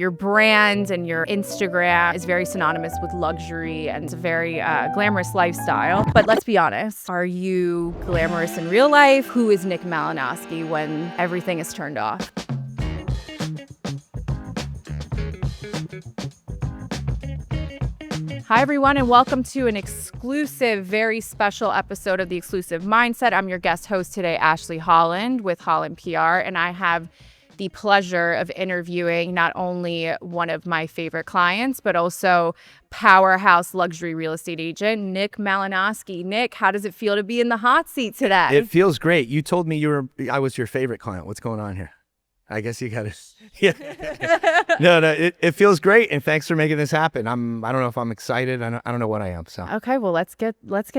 Your brand and your Instagram is very synonymous with luxury and it's a very glamorous lifestyle. But let's be honest, are you glamorous in real life? Who is Nick Malinosky when everything is turned off? Hi, everyone, and welcome to an exclusive, very special episode of The Exclusive Mindset. I'm your guest host today, Ashley Holland with Holland PR, and I have the pleasure of interviewing not only one of my favorite clients, but also powerhouse luxury real estate agent, Nick Malinosky. Nick, how does it feel to be in the hot seat today? It feels great. You told me I was your favorite client. What's going on here? I guess you got to, yeah. No, it feels great. And thanks for making this happen. I don't know if I'm excited. I don't know what I am. So. Okay, well, let's get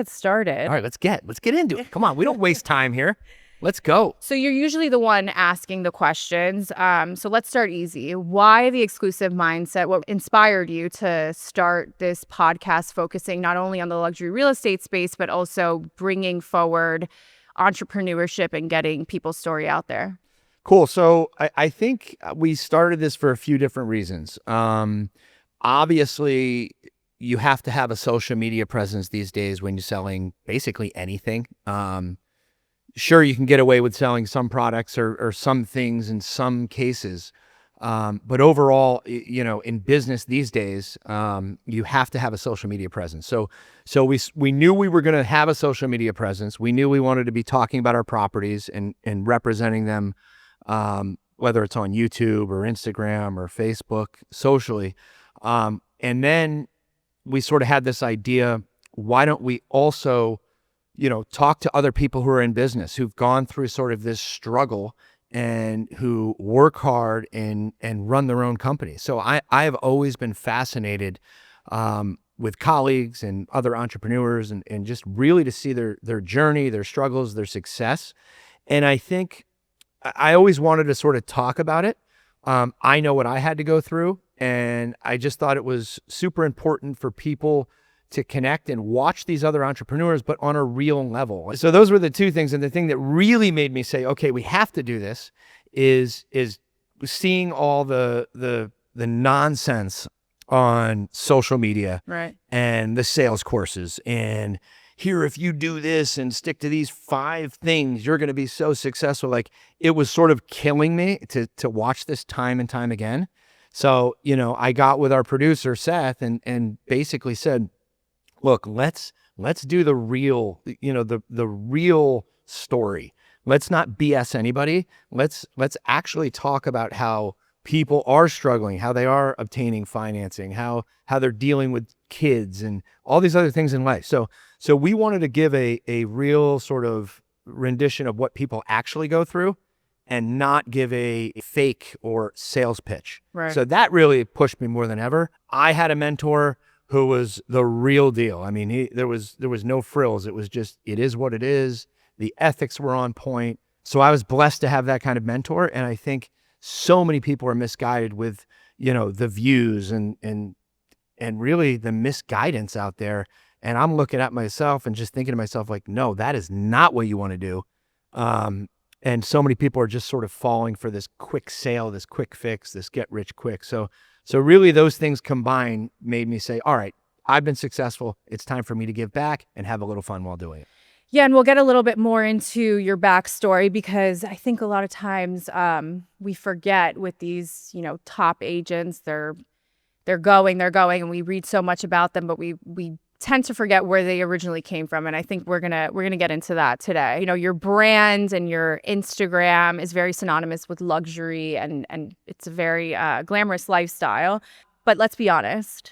started. All right, let's get into it. Come on. We don't waste time here. Let's go. So you're usually the one asking the questions. So let's start easy. Why the exclusive mindset? What inspired you to start this podcast focusing not only on the luxury real estate space, but also bringing forward entrepreneurship and getting people's story out there? Cool. So I think we started this for a few different reasons. Obviously, you have to have a social media presence these days when you're selling basically anything. Sure, you can get away with selling some products or some things in some cases. But overall, in business these days, you have to have a social media presence. So we knew we were going to have a social media presence. We knew we wanted to be talking about our properties and representing them, whether it's on YouTube or Instagram or Facebook, socially. And then we sort of had this idea, why don't we also talk to other people who are in business, who've gone through sort of this struggle and who work hard and run their own company. So I have always been fascinated with colleagues and other entrepreneurs and just really to see their journey, their struggles, their success. And I think I always wanted to sort of talk about it. I know what I had to go through, and I just thought it was super important for people to connect and watch these other entrepreneurs, but on a real level. So those were the two things. And the thing that really made me say, okay, we have to do this is seeing all the nonsense on social media, right? And the sales courses and here, if you do this and stick to these 5 things, you're going to be so successful. Like, it was sort of killing me to watch this time and time again. So, I got with our producer, Seth, and basically said, look, let's do the real, the real story. Let's not BS anybody. Let's actually talk about how people are struggling, how they are obtaining financing, how they're dealing with kids and all these other things in life. So we wanted to give a real sort of rendition of what people actually go through and not give a fake or sales pitch. Right. So that really pushed me more than ever. I had a mentor who was the real deal. I mean, there was no frills. It was just, it is what it is. The ethics were on point. So I was blessed to have that kind of mentor. And I think so many people are misguided with, the views and really the misguidance out there. And I'm looking at myself and just thinking to myself, like, no, that is not what you want to do. And so many people are just sort of falling for this quick sale, this quick fix, this get rich quick. So really those things combined made me say, all right, I've been successful. It's time for me to give back and have a little fun while doing it. Yeah, and we'll get a little bit more into your backstory because I think a lot of times we forget with these, top agents, they're going, and we read so much about them, but we tend to forget where they originally came from. And I think we're gonna get into that today. Your brand and your Instagram is very synonymous with luxury and it's a very glamorous lifestyle. But let's be honest.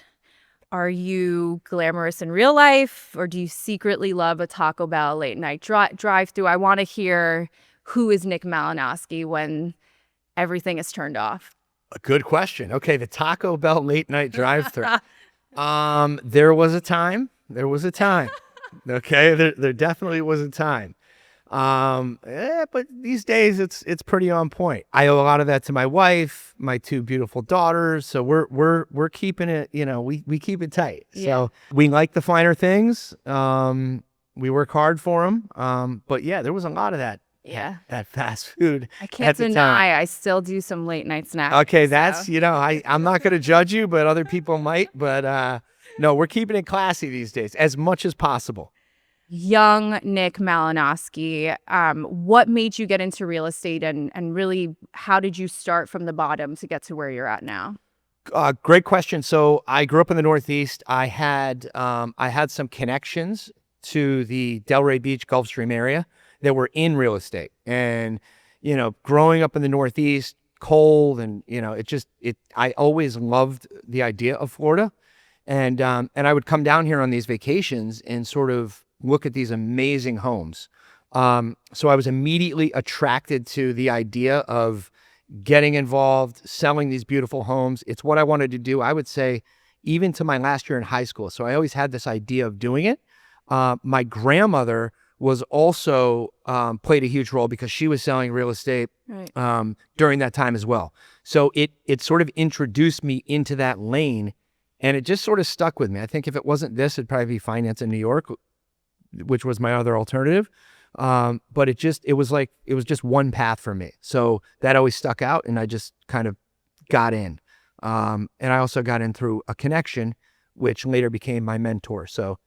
Are you glamorous in real life, or do you secretly love a Taco Bell late night drive-through? I want to hear, who is Nick Malinosky when everything is turned off? A good question. Okay, the Taco Bell late night drive-through. There was a time. Okay, there definitely was a time. But these days it's pretty on point. I owe a lot of that to my wife, my 2 beautiful daughters. So we're keeping it, we keep it tight. Yeah. So we like the finer things. We work hard for them. But yeah, there was a lot of that Yeah. That fast food I at can't the time. deny I still do some late night snacks. Okay, so. that's, I'm not going to judge you, but other people might. But no, we're keeping it classy these days as much as possible. Young Nick Malinosky, what made you get into real estate, and really how did you start from the bottom to get to where you're at now? Great question. So I grew up in the Northeast. I had some connections to the Delray Beach, Gulfstream area that were in real estate. And, growing up in the Northeast, cold, and, I always loved the idea of Florida. And I would come down here on these vacations and sort of look at these amazing homes. So I was immediately attracted to the idea of getting involved, selling these beautiful homes. It's what I wanted to do, I would say, even to my last year in high school. So I always had this idea of doing it. My grandmother was also played a huge role because she was selling real estate during that time as well. So it sort of introduced me into that lane, and it just sort of stuck with me. I think if it wasn't this, it'd probably be finance in New York, which was my other alternative. But it was just one path for me. So that always stuck out, and I just kind of got in. And I also got in through a connection, which later became my mentor. So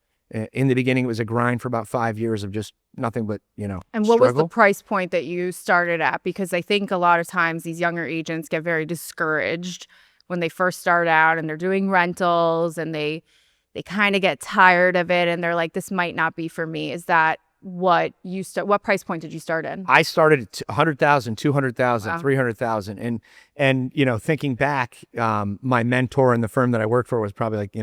in the beginning, it was a grind for about 5 years of just nothing but, And what was the struggle. price point that you started at? Because I think a lot of times these younger agents get very discouraged when they first start out and they're doing rentals, and they kind of get tired of it, and they're like, this might not be for me. Is that what price point did you start in? I started at 100,000, 200,000, Wow. 300,000. And thinking back, my mentor in the firm that I worked for was probably like,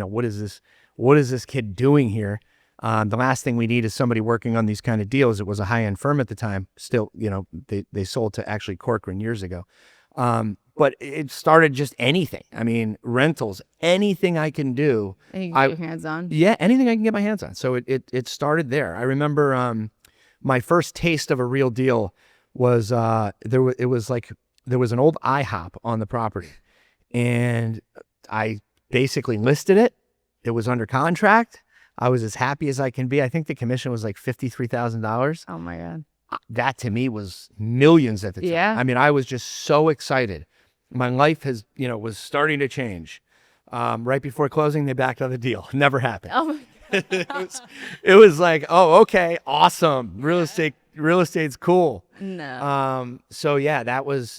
what is this kid doing here? The last thing we need is somebody working on these kind of deals. It was a high-end firm at the time. Still, they sold to actually Corcoran years ago. But it started just anything. I mean, rentals, anything I can do. And you get your hands on? Yeah, anything I can get my hands on. So it started there. I remember my first taste of a real deal was there was an old IHOP on the property, and I basically listed it. It was under contract. I was as happy as I can be. I think the commission was like $53,000. Oh my God. That to me was millions at the time. Yeah. I mean, I was just so excited. My life was starting to change. Right before closing, they backed out the deal. Never happened. Oh my God. It was like, oh, okay, awesome. Real estate's cool. No. So yeah,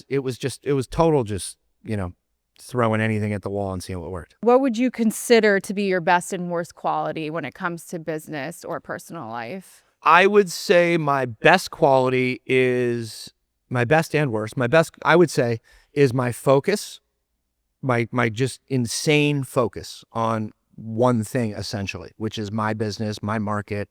it was total just, throwing anything at the wall and seeing what worked. What would you consider to be your best and worst quality when it comes to business or personal life? I would say my best quality is my best and worst. My best, I would say, is my focus, my just insane focus on one thing, essentially, which is my business, my market.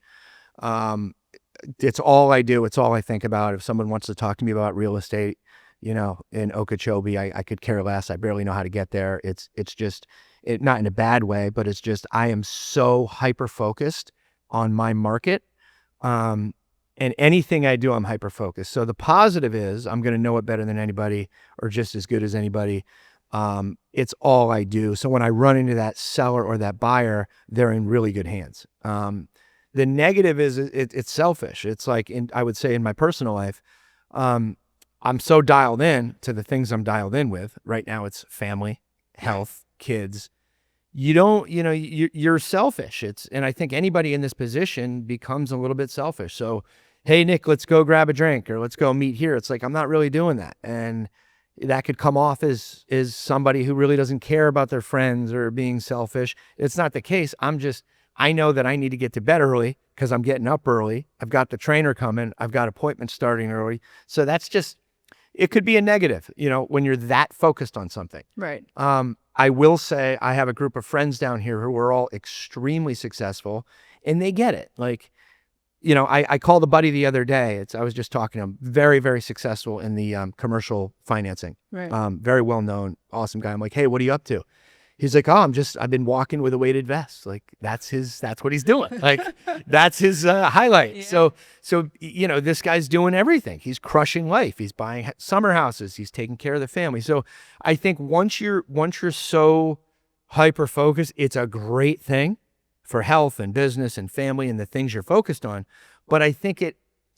It's all I do. It's all I think about. If someone wants to talk to me about real estate, in Okeechobee, I could care less. I barely know how to get there. It's just, not in a bad way, but it's just, I am so hyper-focused on my market. And anything I do, I'm hyper-focused. So the positive is I'm going to know it better than anybody, or just as good as anybody. It's all I do. So when I run into that seller or that buyer, they're in really good hands. The negative is it's selfish. It's like, I would say in my personal life, I'm so dialed in to the things I'm dialed in with. Right now it's family, health, kids. You're selfish. And I think anybody in this position becomes a little bit selfish. So, hey, Nick, let's go grab a drink, or let's go meet here. It's like, I'm not really doing that. And that could come off as somebody who really doesn't care about their friends or being selfish. It's not the case. I know that I need to get to bed early because I'm getting up early. I've got the trainer coming. I've got appointments starting early. So it could be a negative, when you're that focused on something. Right. I will say I have a group of friends down here who are all extremely successful, and they get it. Like, I called a buddy the other day. I was just talking to him, very, very successful in the commercial financing. Right. Very well known, awesome guy. I'm like, hey, what are you up to? He's like, oh, I've been walking with a weighted vest. Like, that's what he's doing. Like, that's his highlight. Yeah. So, this guy's doing everything. He's crushing life. He's buying summer houses. He's taking care of the family. So I think once you're so hyper-focused, it's a great thing for health and business and family and the things you're focused on. But I think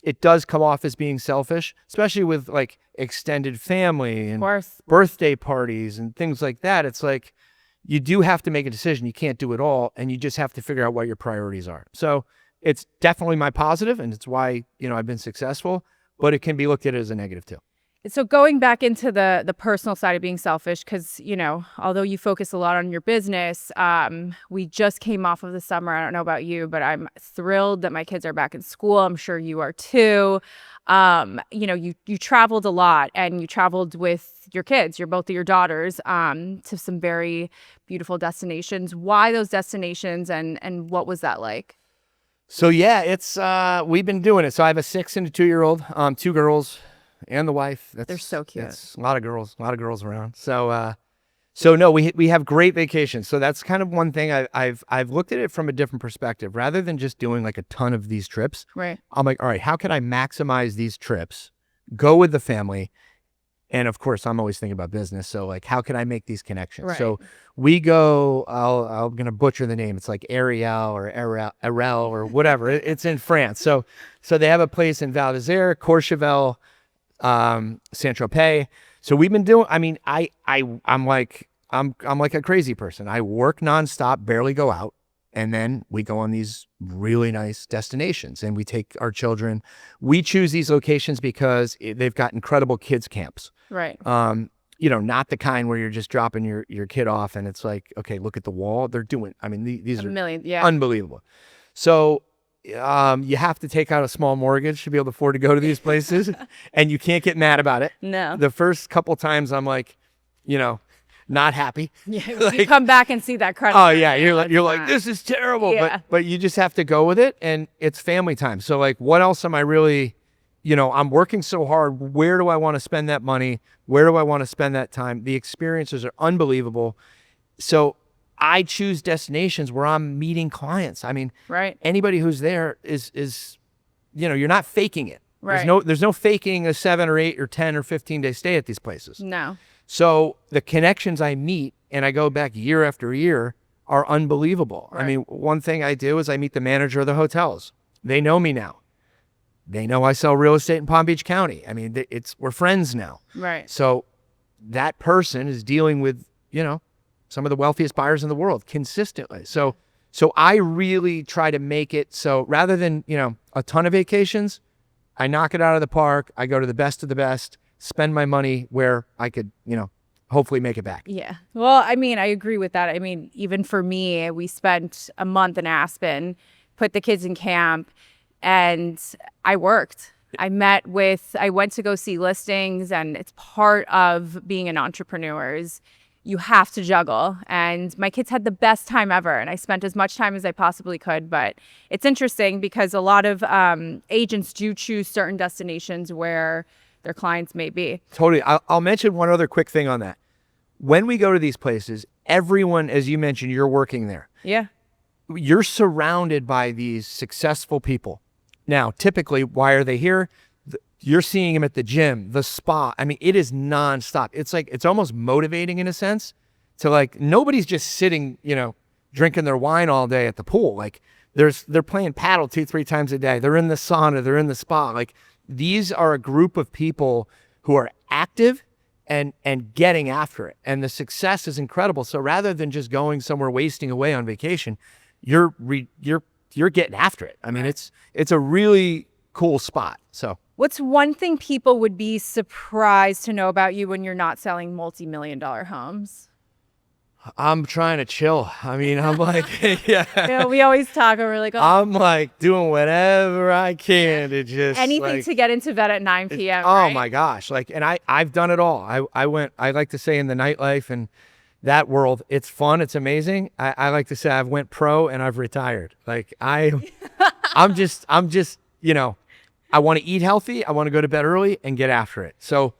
it does come off as being selfish, especially with like extended family Of and course. birthday parties and things like that. It's like you do have to make a decision. You can't do it all, and you just have to figure out what your priorities are. So it's definitely my positive, and it's why, I've been successful, but it can be looked at as a negative too. So going back into the personal side of being selfish, because, although you focus a lot on your business, we just came off of the summer. I don't know about you, but I'm thrilled that my kids are back in school. I'm sure you are too. You traveled a lot, and you traveled with your kids, both of your daughters, to some very beautiful destinations. Why those destinations, and what was that like? So yeah, it's we've been doing it. So I have a 6 and a 2-year-old, 2 girls, and the wife. They're so cute. That's a lot of girls around. So no, we have great vacations. So that's kind of one thing I've looked at it from a different perspective. Rather than just doing like a ton of these trips, Right. I'm like, all right, how can I maximize these trips? Go with the family. And of course, I'm always thinking about business. So like, how can I make these connections? Right. So we go, I'm going to butcher the name. It's like Ariel or Arel or whatever. It's in France. So they have a place in Val d'Isère, Courchevel, Saint-Tropez. So we've been doing, I'm like a crazy person. I work nonstop, barely go out. And then we go on these really nice destinations, and we take our children. We choose these locations because they've got incredible kids camps. Right. Not the kind where you're just dropping your kid off and it's like, okay, look at the wall. They're doing, these A are million, yeah. unbelievable. So you have to take out a small mortgage to be able to afford to go to these places, and you can't get mad about it. No. The first couple times I'm like, not happy. Yeah, you come back and see that credit. Oh yeah, you're like this is terrible, Yeah. but you just have to go with it, and it's family time. So like, what else am I really, I'm working so hard. Where do I want to spend that money? Where do I want to spend that time? The experiences are unbelievable. So I choose destinations where I'm meeting clients. Right. Anybody who's there is you're not faking it. Right. There's no faking a 7 or 8 or 10 or 15-day stay at these places. No. So the connections I meet, and I go back year after year, are unbelievable. Right. One thing I do is I meet the manager of the hotels. They know me now. They know I sell real estate in Palm Beach County. We're friends now. Right. So that person is dealing with, some of the wealthiest buyers in the world consistently. So I really try to make it so rather than, a ton of vacations, I knock it out of the park. I go to the best of the best, spend my money where I could, hopefully make it back. Yeah. Well, I agree with that. Even for me, we spent a month in Aspen, put the kids in camp, and I worked. I went to go see listings, and it's part of being an entrepreneur is you have to juggle. And my kids had the best time ever, and I spent as much time as I possibly could. But it's interesting because a lot of agents do choose certain destinations where their clients may be. Totally. I'll mention one other quick thing on that. When we go to these places, everyone, as you mentioned, you're working there. Yeah. You're surrounded by these successful people. Now, typically, why are they here? You're seeing them at the gym, the spa. It is nonstop. It's like, it's almost motivating in a sense to like, nobody's just sitting, drinking their wine all day at the pool. Like they're playing paddle 2-3 times a day. They're in the sauna, they're in the spa. Like these are a group of people who are active and getting after it. And the success is incredible. So rather than just going somewhere wasting away on vacation, you're getting after it. It's a really cool spot. So what's one thing people would be surprised to know about you when you're not selling multi-million-dollar homes? I'm trying to chill. I'm like, yeah. We always talk and we're like, oh. I'm like doing whatever I can to just anything to get into bed at 9 p.m. Oh right? my gosh. And I've done it all. I like to say in the nightlife and that world, it's fun. It's amazing. I like to say I've went pro and I've retired. Like I'm just, I want to eat healthy. I want to go to bed early and get after it. So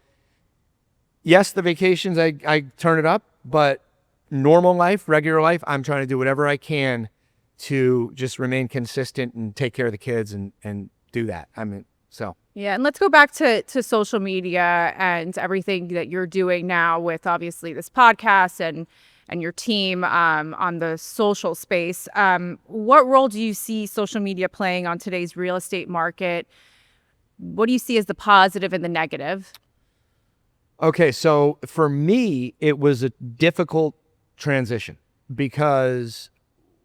yes, the vacations, I turn it up, but normal life, regular life, I'm trying to do whatever I can to just remain consistent and take care of the kids and do that. Yeah, and let's go back to social media and everything that you're doing now with obviously this podcast and your team on the social space. What role do you see social media playing on today's real estate market? what do you see as the positive and the negative? Okay, so for me, it was a difficult transition because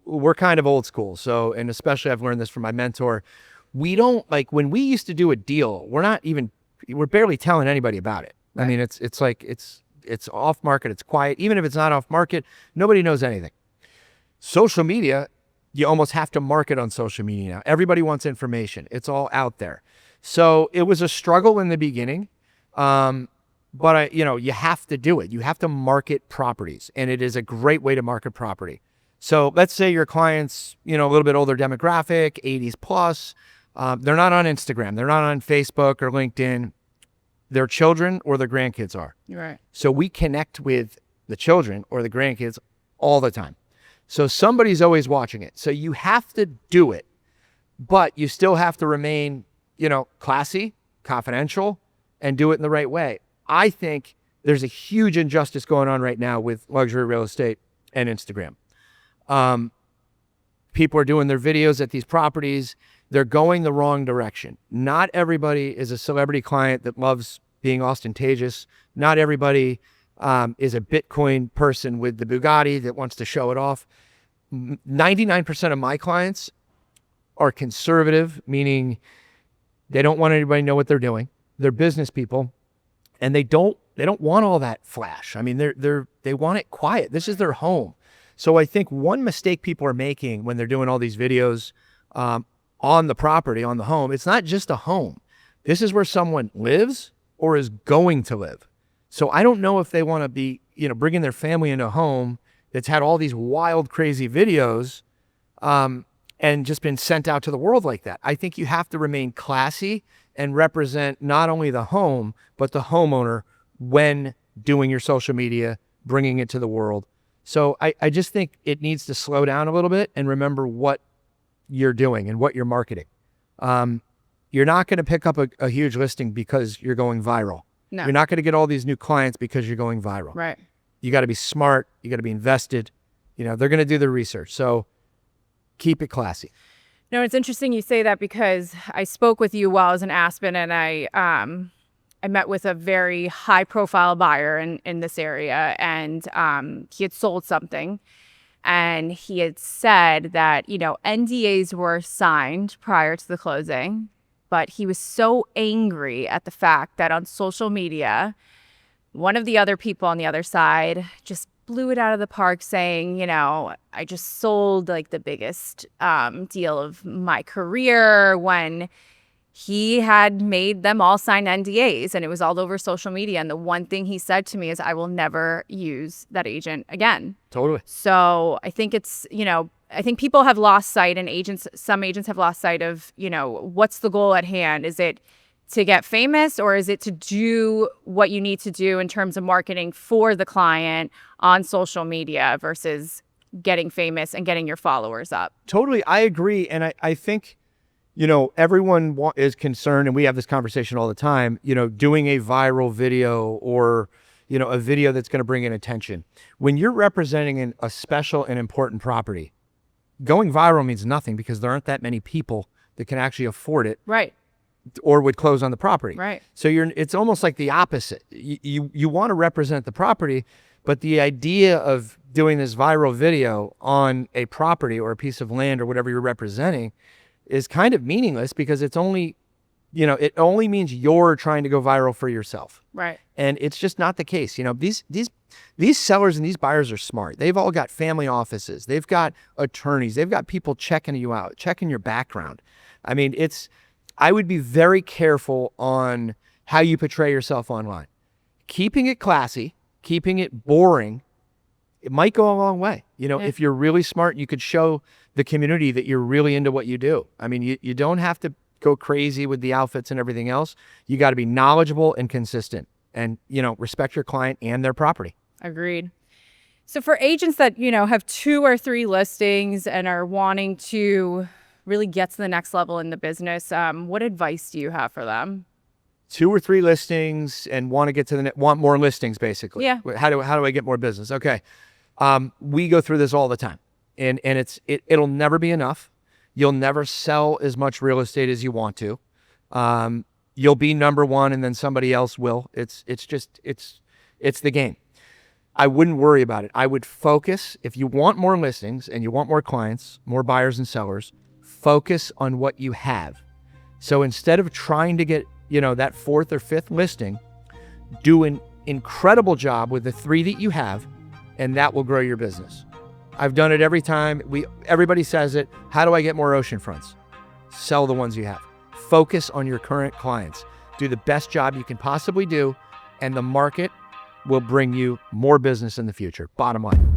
we're kind of old school. So, and especially I've learned this from my mentor. We don't like when we used to do a deal, we're barely telling anybody about it. Right. I mean, it's off market, it's quiet. Even if it's not off market, nobody knows anything. Social media, you almost have to market on social media now. Everybody wants information. It's all out there. So it was a struggle in the beginning. But you have to do it. You have to market properties, and it is a great way to market property. So let's say your client's, a little bit older demographic, 80s plus. They're not on Instagram. They're not on Facebook or LinkedIn. Their children or their grandkids are. Right. So we connect with the children or the grandkids all the time. So somebody's always watching it. So you have to do it, but you still have to remain, classy, confidential, and do it in the right way. I think there's a huge injustice going on right now with luxury real estate and Instagram. People are doing their videos at these properties. They're going the wrong direction. Not everybody is a celebrity client that loves being ostentatious. Not everybody is a Bitcoin person with the Bugatti that wants to show it off. 99% of my clients are conservative, meaning they don't want anybody to know what they're doing. They're business people. And they don't want all that flash. I mean, they want it quiet. This is their home. So I think one mistake people are making when they're doing all these videos on the property, on the home, it's not just a home. This is where someone lives or is going to live. So I don't know if they want to be, bringing their family into a home that's had all these wild, crazy videos and just been sent out to the world like that. I think you have to remain classy and represent not only the home, but the homeowner when doing your social media, bringing it to the world. So I just think it needs to slow down a little bit and remember what you're doing and what you're marketing. You're not going to pick up a huge listing because you're going viral. No. You're not going to get all these new clients because you're going viral. Right. You got to be smart. You got to be invested. They're going to do the research. So keep it classy. No, it's interesting you say that because I spoke with you while I was in Aspen, and I met with a very high profile buyer in this area, and he had sold something, and he had said that, NDAs were signed prior to the closing, but he was so angry at the fact that on social media, one of the other people on the other side just blew it out of the park saying, I just sold like the biggest deal of my career, when he had made them all sign NDAs and it was all over social media. And the one thing he said to me is, I will never use that agent again. Totally. So I think it's, I think people have lost sight, and some agents have lost sight of, what's the goal at hand? Is it to get famous, or is it to do what you need to do in terms of marketing for the client on social media versus getting famous and getting your followers up? Totally. I agree. And I think, everyone is concerned, and we have this conversation all the time, doing a viral video or, a video that's going to bring in attention. When you're representing a special and important property, going viral means nothing because there aren't that many people that can actually afford it. Right. Or would close on the property. Right. So it's almost like the opposite. You want to represent the property, but the idea of doing this viral video on a property or a piece of land or whatever you're representing is kind of meaningless because it's only, it only means you're trying to go viral for yourself. Right. And it's just not the case. These sellers and these buyers are smart. They've all got family offices. They've got attorneys. They've got people checking you out, checking your background. I mean, I would be very careful on how you portray yourself online. Keeping it classy, keeping it boring, it might go a long way. If you're really smart, you could show the community that you're really into what you do. I mean, you don't have to go crazy with the outfits and everything else. You got to be knowledgeable and consistent and, respect your client and their property. Agreed. So for agents that, have 2 or 3 listings and are wanting to really get to the next level in the business, what advice do you have for them? 2 or 3 listings and want to get to want more listings, basically. Yeah. How do I get more business? Okay. We go through this all the time, and it'll never be enough. You'll never sell as much real estate as you want to. You'll be number one and then somebody else will. It's the game. I wouldn't worry about it. I would focus, if you want more listings and you want more clients, more buyers and sellers, focus on what you have. So instead of trying to get, that fourth or fifth listing, do an incredible job with the 3 that you have, and that will grow your business. I've done it every time. Everybody says it. How do I get more ocean fronts? Sell the ones you have. Focus on your current clients. Do the best job you can possibly do, and the market will bring you more business in the future. Bottom line.